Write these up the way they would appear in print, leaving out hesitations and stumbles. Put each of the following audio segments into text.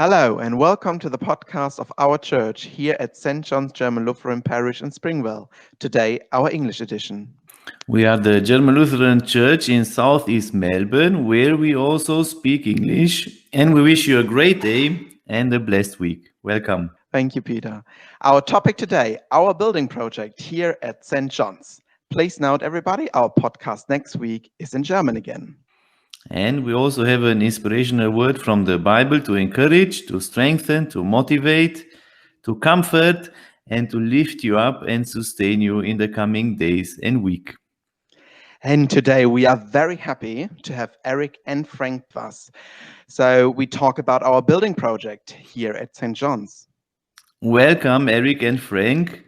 Hello and welcome to the podcast of our church here at St. John's German Lutheran Parish in Springvale. Today, our English edition. We are the German Lutheran Church in Southeast Melbourne, where we also speak English, and we wish you a great day and a blessed week. Welcome. Thank you, Peter. Our topic today, our building project here at St. John's. Please note, everybody, our podcast next week is in German again. And we also have an inspirational word from the Bible to encourage, to strengthen, to motivate, to comfort, and to lift you up and sustain you in the coming days and week. And today we are very happy to have Eric and Frank with us. So we talk about our building project here at St. John's. Welcome, Eric and Frank.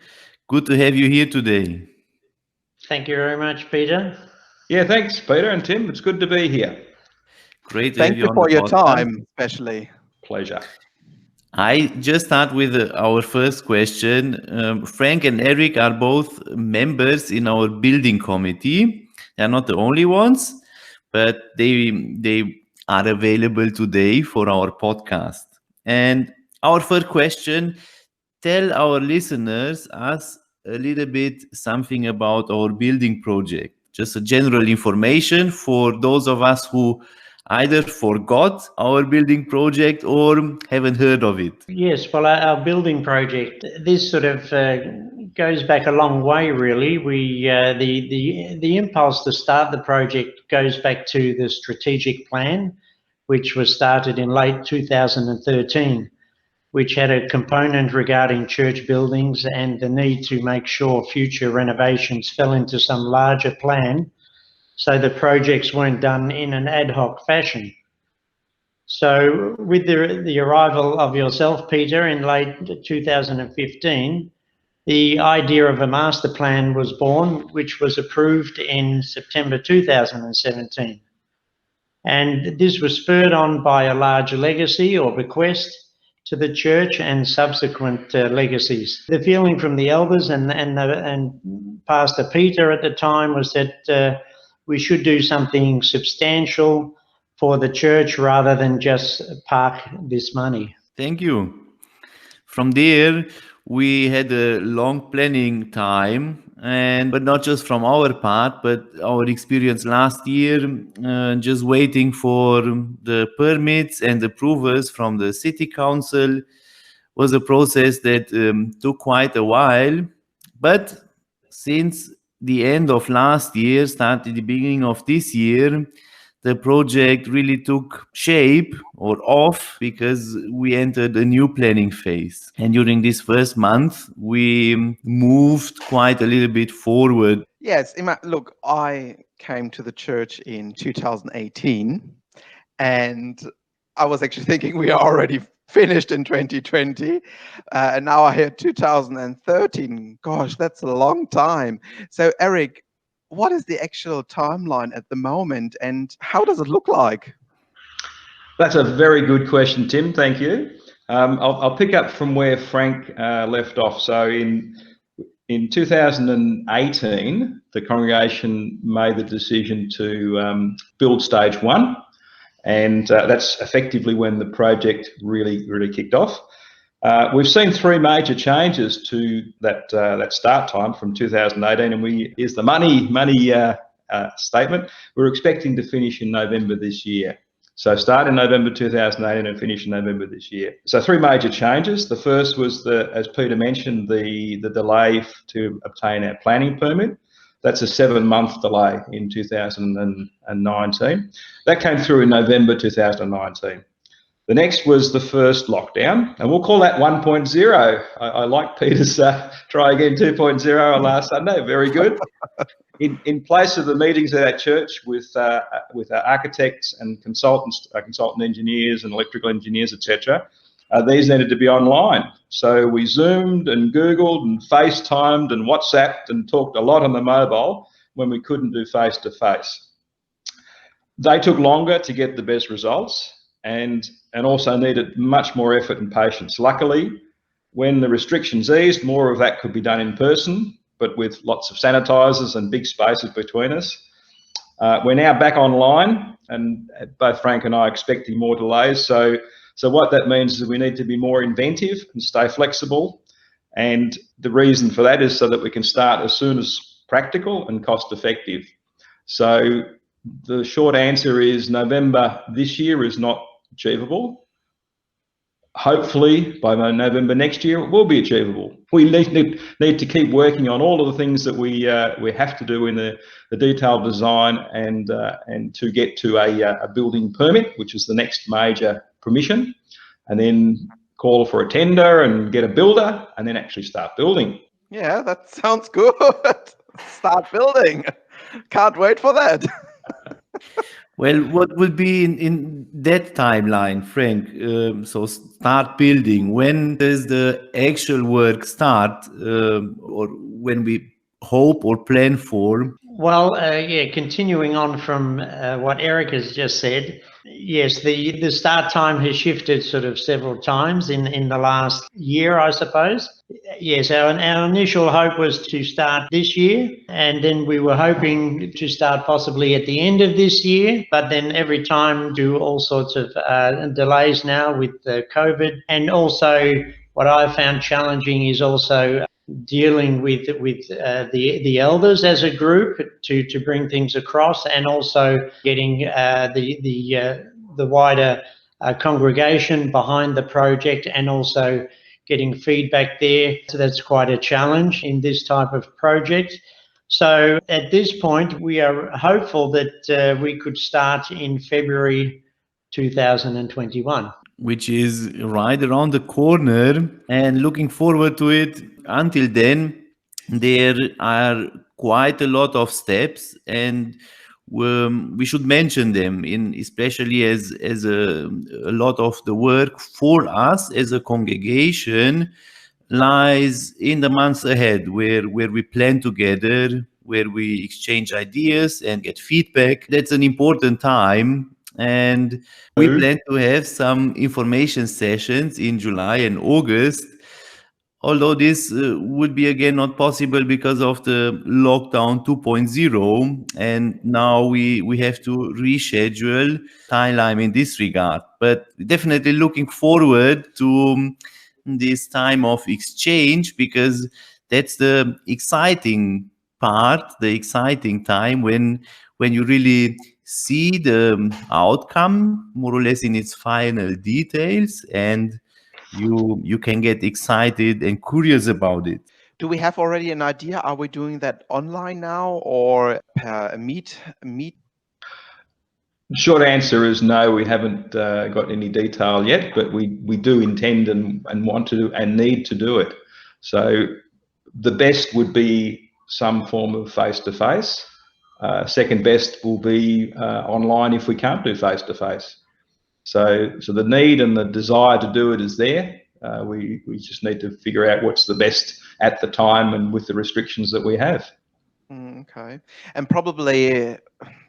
Good to have you here today. Thank you very much, Peter. Yeah, thanks, Peter and Tim. It's good to be here. Great to Thank have you you on for the your podcast. time, especially. Pleasure. I just start with our first question. Frank and Eric are both members in our building committee. They are not the only ones, but they are available today for our podcast. And our first question, tell our listeners us a little bit something about our building project. Just a general information for those of us who either forgot our building project or haven't heard of it. Yes, well, our building project, this sort of goes back a long way, really. The impulse to start the project goes back to the strategic plan, which was started in late 2013, which had a component regarding church buildings and the need to make sure future renovations fell into some larger plan, so the projects weren't done in an ad hoc fashion. So with the arrival of yourself, Peter, in late 2015, the idea of a master plan was born, which was approved in September 2017. And this was spurred on by a large legacy or bequest to the church and subsequent legacies. The feeling from the elders and Pastor Peter at the time was that we should do something substantial for the church rather than just park this money. Thank you. From there, we had a long planning time, but not just from our part, but our experience last year, just waiting for the permits and approvals from the city council was a process that took quite a while. But since the end of last year, started the beginning of this year, the project really took shape or off because we entered a new planning phase. And during this first month, we moved quite a little bit forward. Yes, look, I came to the church in 2018 and I was actually thinking we are already finished in 2020 and now I hear 2013. Gosh, that's a long time. So Eric, what is the actual timeline at the moment and how does it look like? That's a very good question, Tim. Thank you. I'll pick up from where Frank left off. So in 2018, the congregation made the decision to build stage one, and that's effectively when the project really kicked off. We've seen three major changes to that start time from 2018, and here's the money statement. We're expecting to finish in November this year. So start in November 2018 and finish in November this year. So three major changes. The first was as Peter mentioned, the delay to obtain our planning permit. That's a 7-month delay in 2019. That came through in November 2019. The next was the first lockdown, and we'll call that 1.0. I like Peter's try again 2.0 on last Sunday. Very good. In place of the meetings at our church with our architects and consultants, consultant engineers and electrical engineers, etc., these needed to be online. So we Zoomed and Googled and FaceTimed and WhatsApped and talked a lot on the mobile when we couldn't do face-to-face. They took longer to get the best results and also needed much more effort and patience. Luckily, when the restrictions eased, more of that could be done in person, but with lots of sanitisers and big spaces between us. We're now back online, and both Frank and I are expecting more delays. So So what that means is we need to be more inventive and stay flexible. And the reason for that is so that we can start as soon as practical and cost effective. So the short answer is November this year is not achievable. Hopefully by November next year it will be achievable. We need to keep working on all of the things that we have to do in the detailed design and to get to a building permit, which is the next major permission, and then call for a tender and get a builder and then actually start building. Yeah, that sounds good. Start building. Can't wait for that. Well, what would be in that timeline, Frank? So start building. When does the actual work start, or when we hope or plan for? Well, yeah, continuing on from what Eric has just said, yes, the start time has shifted sort of several times in the last year, I suppose. Yes, our initial hope was to start this year, and then we were hoping to start possibly at the end of this year, but then every time do all sorts of delays now with COVID. And also what I found challenging is also dealing with the elders as a group to bring things across, and also getting the wider congregation behind the project, and also getting feedback there. So that's quite a challenge in this type of project. So at this point, we are hopeful that we could start in February 2021. Which is right around the corner, and looking forward to it. Until then, there are quite a lot of steps, and we should mention them, especially as a lot of the work for us as a congregation lies in the months ahead, where we plan together, where we exchange ideas and get feedback. That's an important time, and we plan to have some information sessions in July and August, although this would be again not possible because of the lockdown 2.0, and now we have to reschedule timeline in this regard. But definitely looking forward to this time of exchange, because that's the exciting part, the exciting time when you really see the outcome more or less in its final details, and you can get excited and curious about it. Do we have already an idea? Are we doing that online now or meet? Short answer is no, we haven't got any detail yet, but we do intend and want to and need to do it. So the best would be some form of face-to-face. Second best will be online if we can't do face-to-face. So the need and the desire to do it is there. We just need to figure out what's the best at the time and with the restrictions that we have. Okay. And probably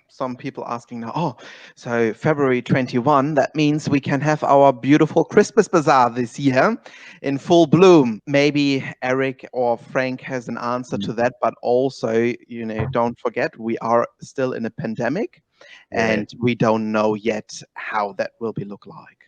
some people asking now, oh, so February 21, that means we can have our beautiful Christmas bazaar this year in full bloom. Maybe Eric or Frank has an answer to that, but also, don't forget, we are still in a pandemic, and we don't know yet how that will look like.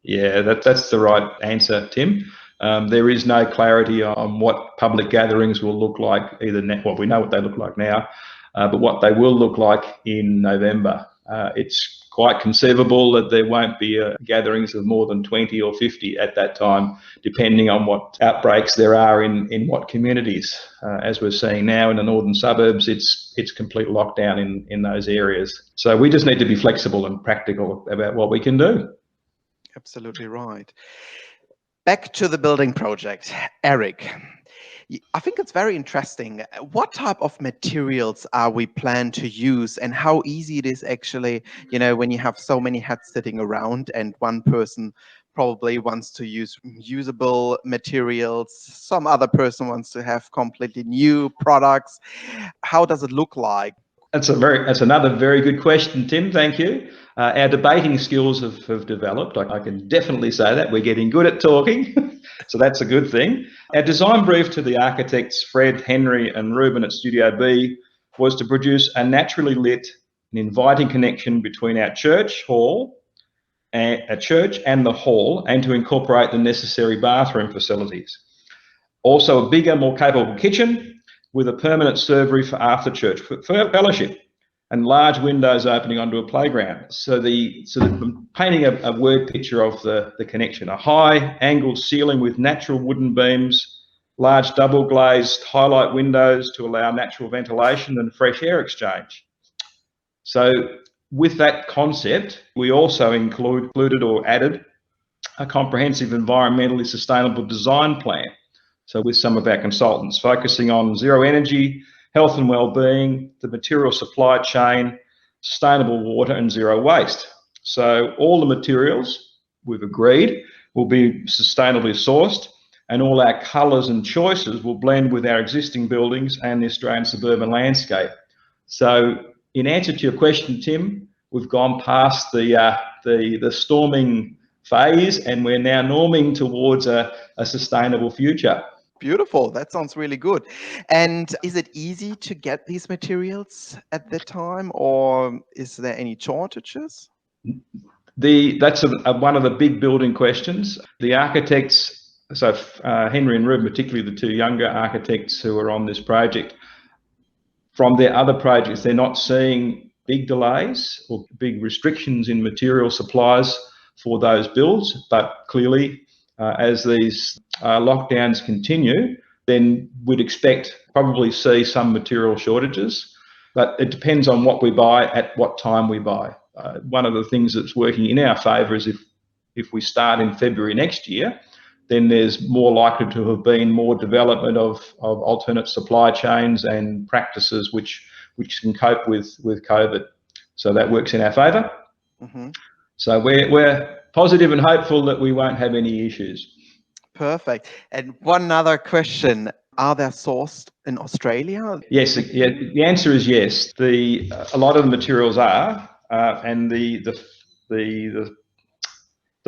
Yeah, that's the right answer, Tim. There is no clarity on what public gatherings will look like either now. Well, we know what they look like now, but what they will look like in November. It's quite conceivable that there won't be gatherings of more than 20 or 50 at that time, depending on what outbreaks there are in what communities. As we're seeing now in the northern suburbs, it's complete lockdown in those areas. So we just need to be flexible and practical about what we can do. Absolutely right. Back to the building project, Eric. I think it's very interesting. What type of materials are we plan to use, and how easy it is actually, when you have so many hats sitting around and one person probably wants to use usable materials, some other person wants to have completely new products. How does it look like? That's another very good question, Tim. Thank you. Our debating skills have developed. I can definitely say that. We're getting good at talking, so that's a good thing. Our design brief to the architects, Fred, Henry and Ruben at Studio B, was to produce a naturally lit and inviting connection between our church hall a church and the hall, and to incorporate the necessary bathroom facilities. Also a bigger, more capable kitchen with a permanent servery for after church fellowship, and large windows opening onto a playground. So I'm painting a word picture of the connection. A high angled ceiling with natural wooden beams, large double glazed highlight windows to allow natural ventilation and fresh air exchange. So with that concept, we also included or added a comprehensive environmentally sustainable design plan. So with some of our consultants, focusing on zero energy, health and well-being, the material supply chain, sustainable water and zero waste. So all the materials we've agreed will be sustainably sourced, and all our colours and choices will blend with our existing buildings and the Australian suburban landscape. So in answer to your question, Tim, we've gone past the storming phase, and we're now norming towards a sustainable future. Beautiful. That sounds really good. And is it easy to get these materials at the time, or is there any shortages? That's one of the big building questions. The architects, so Henry and Ruben, particularly the two younger architects who are on this project, from their other projects, they're not seeing big delays or big restrictions in material supplies for those builds. But clearly, as these lockdowns continue, then we'd expect probably see some material shortages. But it depends on what we buy at what time we buy. One of the things that's working in our favour is if we start in February next year, then there's more likely to have been more development of alternate supply chains and practices which can cope with COVID. So that works in our favour. Mm-hmm. So we're positive and hopeful that we won't have any issues. Perfect. And one other question: are they sourced in Australia? Yes. Yeah, the answer is yes. A lot of the materials are, and the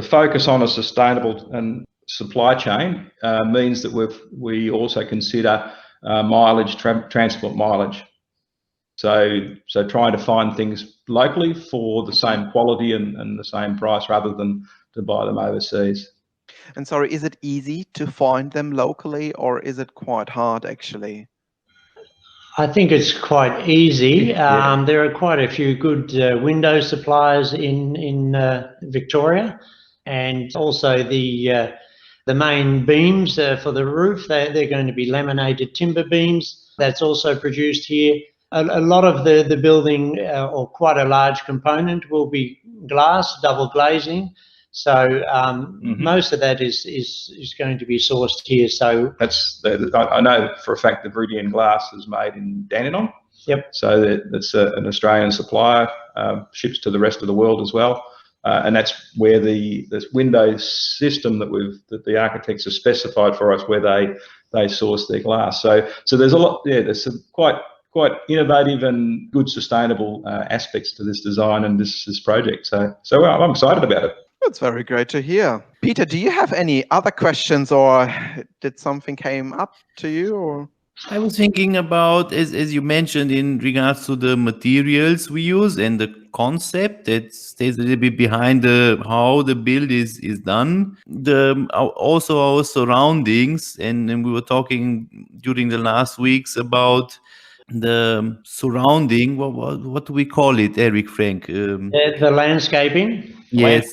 focus on a sustainable and supply chain means that we also consider mileage, transport mileage. So trying to find things locally for the same quality and the same price rather than to buy them overseas. And sorry, is it easy to find them locally, or is it quite hard actually? I think it's quite easy. There are quite a few good window suppliers in Victoria, and also the main beams for the roof, they're going to be laminated timber beams. That's also produced here. A lot of the building, or quite a large component, will be glass, double glazing. So most of that is going to be sourced here. So I know for a fact the Viridian glass is made in Dandenong. Yep. So that's an Australian supplier, ships to the rest of the world as well. And that's where the window system that the architects have specified for us, where they source their glass. So there's a lot. Yeah, there's some quite innovative and good sustainable aspects to this design and this project. So I'm excited about it. That's very great to hear. Peter, do you have any other questions, or did something came up to you? Or I was thinking about, as you mentioned, in regards to the materials we use and the concept that stays a little bit behind how the build is done. Also our surroundings, and we were talking during the last weeks about the surrounding. What do we call it, Eric, Frank? The landscaping. Yes.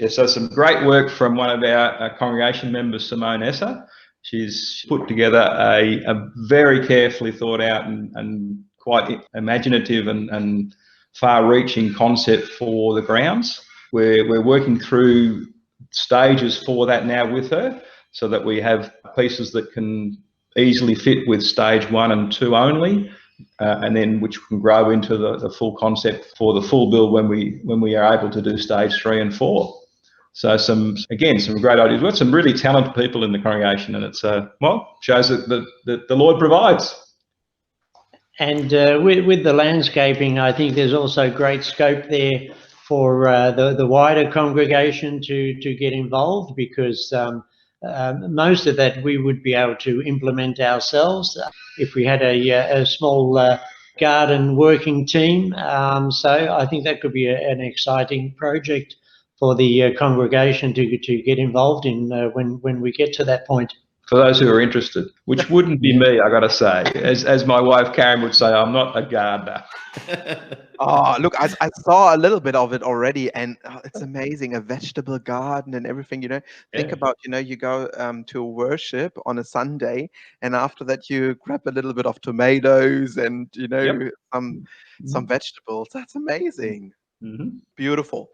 So some great work from one of our congregation members, Simone Esser. She's put together a very carefully thought out and quite imaginative and far-reaching concept for the grounds. We're working through stages for that now with her, so that we have pieces that can easily fit with stage 1 and 2 only, and then which can grow into the full concept for the full build when we are able to do stage 3 and 4. So some great ideas. We've got some really talented people in the congregation, and it's shows that the Lord provides. And with the landscaping, I think there's also great scope there for the wider congregation to get involved, because most of that we would be able to implement ourselves if we had a small garden working team. So I think that could be an exciting project for the congregation to get involved in when we get to that point. For those who are interested, which wouldn't be me, I got to say. As my wife Karen would say, I'm not a gardener. Oh, look, I saw a little bit of it already, and it's amazing. A vegetable garden and everything, Think Yeah. about, you go to worship on a Sunday, and after that you grab a little bit of tomatoes and, Yep. some vegetables. That's amazing. Mm-hmm. Beautiful.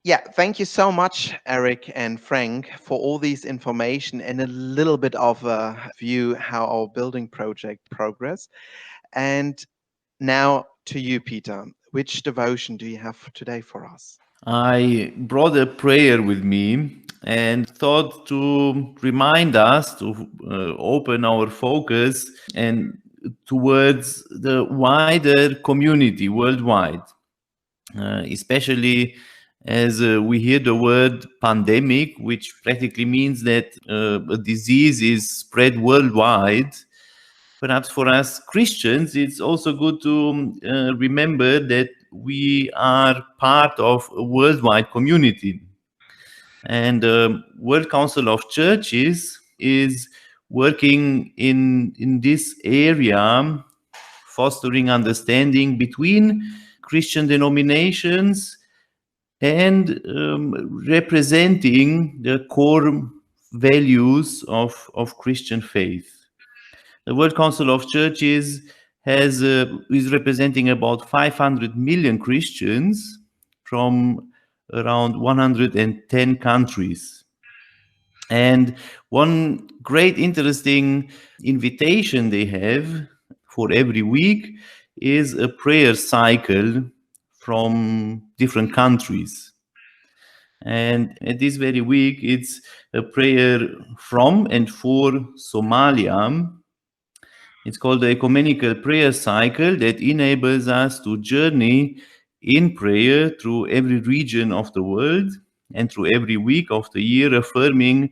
Yeah, thank you so much, Eric and Frank, for all these information and a little bit of a view how our building project progress. And now to you, Peter. Which devotion do you have for today for us? I brought a prayer with me and thought to remind us to open our focus and towards the wider community worldwide, especially as we hear the word pandemic, which practically means that a disease is spread worldwide. Perhaps for us Christians, it's also good to remember that we are part of a worldwide community. And the World Council of Churches is working in this area, fostering understanding between Christian denominations and representing the core values of Christian faith. The World Council of Churches is representing about 500 million Christians from around 110 countries. And one great interesting invitation they have for every week is a prayer cycle from different countries. And at this very week, it's a prayer from and for Somalia. It's called the Ecumenical Prayer Cycle that enables us to journey in prayer through every region of the world and through every week of the year, affirming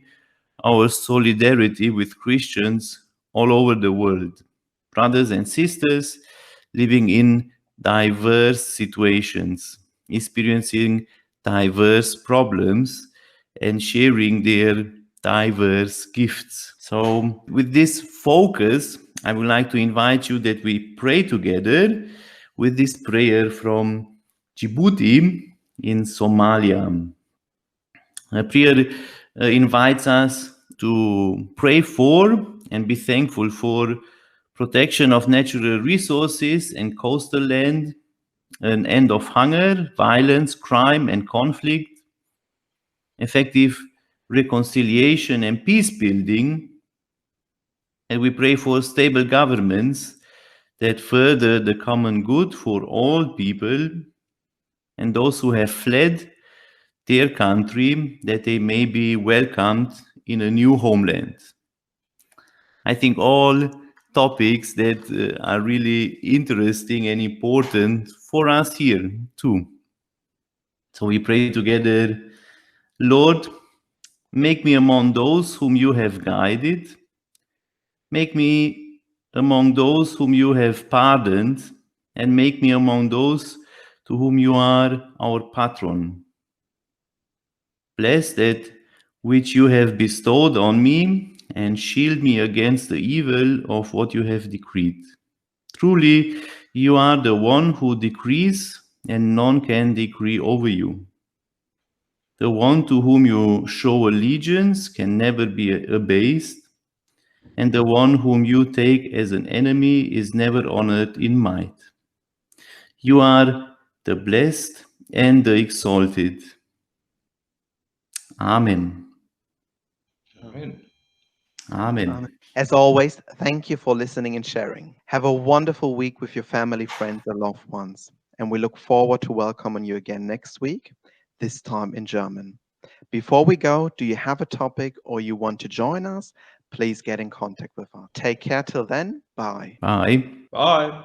our solidarity with Christians all over the world, brothers and sisters living in diverse situations, experiencing diverse problems, and sharing their diverse gifts. So, with this focus, I would like to invite you that we pray together with this prayer from Djibouti in Somalia. A prayer invites us to pray for and be thankful for protection of natural resources and coastal land, an end of hunger, violence, crime, and conflict, effective reconciliation and peace building. And we pray for stable governments that further the common good for all people and those who have fled their country, that they may be welcomed in a new homeland. I think all topics that are really interesting and important for us here too. So we pray together, Lord, make me among those whom you have guided. Make me among those whom you have pardoned, and make me among those to whom you are our patron. Bless that which you have bestowed on me, and shield me against the evil of what you have decreed. Truly, you are the one who decrees, and none can decree over you. The one to whom you show allegiance can never be abased, and the one whom you take as an enemy is never honored in might. You are the blessed and the exalted. Amen. Amen. Amen. As always, thank you for listening and sharing. Have a wonderful week with your family, friends, and loved ones. And we look forward to welcoming you again next week, this time in German. Before we go, do you have a topic or you want to join us? Please get in contact with us. Take care till then. Bye. Bye. Bye.